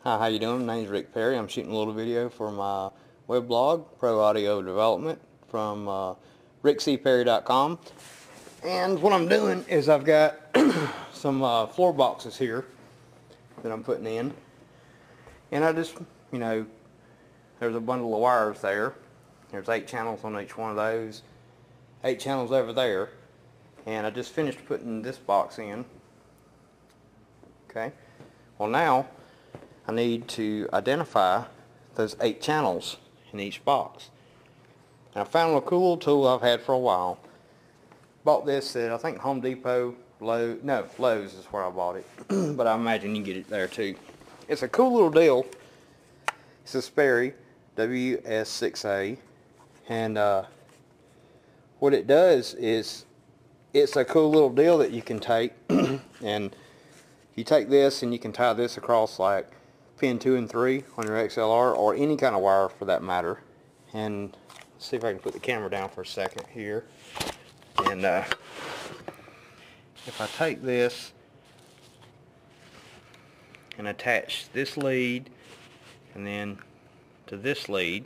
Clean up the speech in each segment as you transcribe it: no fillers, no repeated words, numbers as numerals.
Hi, how you doing? My name's Rick Perry. I'm shooting a little video for my weblog, Pro Audio Development, from rickcperry.com. And what I'm doing is I've got some floor boxes here that I'm putting in. And I just, there's a bundle of wires there. There's 8 channels on each one of those. 8 channels over there. And I just finished putting this box in. Okay. Well, now I need to identify those 8 channels in each box. And I found a cool little tool I've had for a while. Bought this at, I think, Home Depot, Lowe's is where I bought it. But I imagine you can get it there too. It's a cool little deal. It's a Sperry WS6A. And what it does is, it's a cool little deal that you can take. And you take this and you can tie this across like pin 2 and 3 on your XLR, or any kind of wire for that matter. And let's see if I can put the camera down for a second here. And if I take this and attach this lead and then to this lead,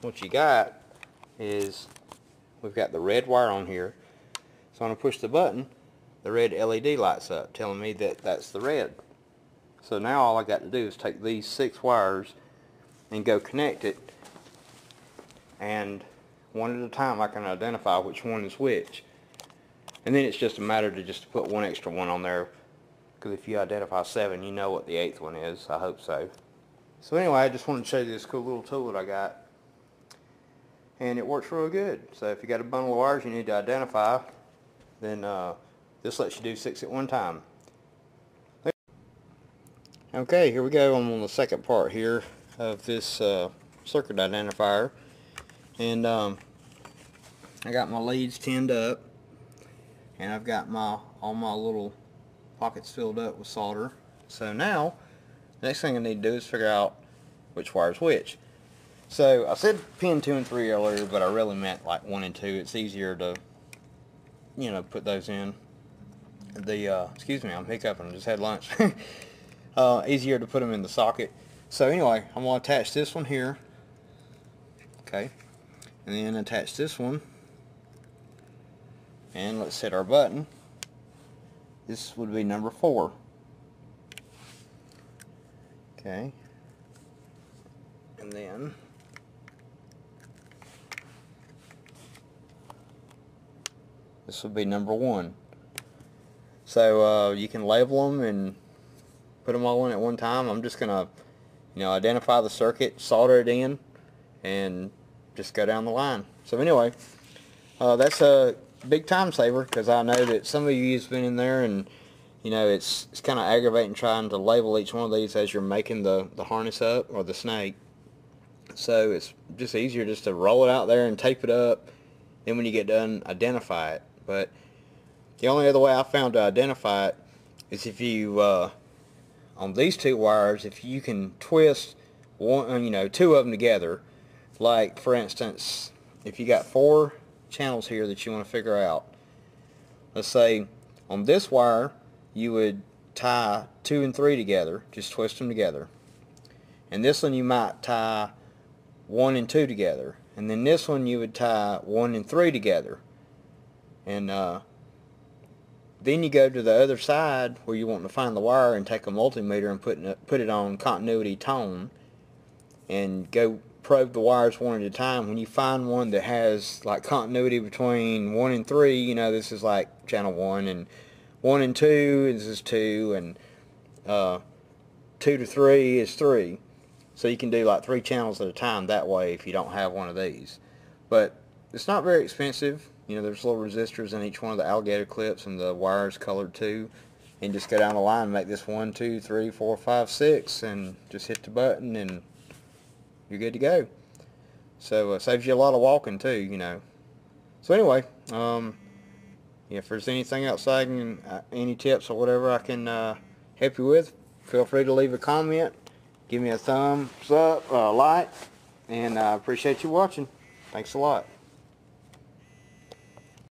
what you got is we've got the red wire on here. So when I push the button, the red LED lights up telling me that that's the red. So now all I got to do is take these 6 wires and go connect it, and one at a time I can identify which one is which. And then it's just a matter to just put one extra one on there, because if you identify 7, you know what the 8th one is. I hope so. So anyway, I just wanted to show you this cool little tool that I got, and it works real good. So if you got a bundle of wires you need to identify, then this lets you do 6 at one time. Okay, here we go. I'm on the second part here of this circuit identifier, and I got my leads tinned up, and I've got all my little pockets filled up with solder. So now the next thing I need to do is figure out which wire is which. So I said pin 2 and 3 earlier, but I really meant like 1 and 2. It's easier to put those in. Excuse me, I'm hiccuping, I just had lunch. Easier to put them in the socket. So anyway, I'm going to attach this one here. Okay. And then attach this one. And let's set our button. This would be number 4. Okay. And then this would be number 1. So you can label them and put them all in at one time. I'm just gonna identify the circuit, solder it in, and just go down the line. So anyway, that's a big time saver, because I know that some of you have been in there and it's kind of aggravating trying to label each one of these as you're making the harness up, or the snake. So it's just easier just to roll it out there and tape it up, and when you get done, identify it. But the only other way I found to identify it is if you on these 2 wires, if you can twist 2 of them together. Like for instance, if you got 4 channels here that you want to figure out, let's say on this wire you would tie 2 and 3 together, just twist them together, and this one you might tie 1 and 2 together, and then this one you would tie 1 and 3 together, and then you go to the other side where you want to find the wire and take a multimeter and put it on continuity tone, and go probe the wires one at a time. When you find one that has like continuity between 1 and 3, this is like channel 1, and 1 and 2 this is 2, and 2 to 3 is 3. So you can do like 3 channels at a time that way if you don't have one of these. But it's not very expensive. There's little resistors in each one of the alligator clips, and the wires colored too. And just go down the line and make this 1, 2, 3, 4, 5, 6, and just hit the button and you're good to go. So it saves you a lot of walking too, So anyway, if there's anything else any tips or whatever I can help you with, feel free to leave a comment, give me a thumbs up, like, and I appreciate you watching. Thanks a lot.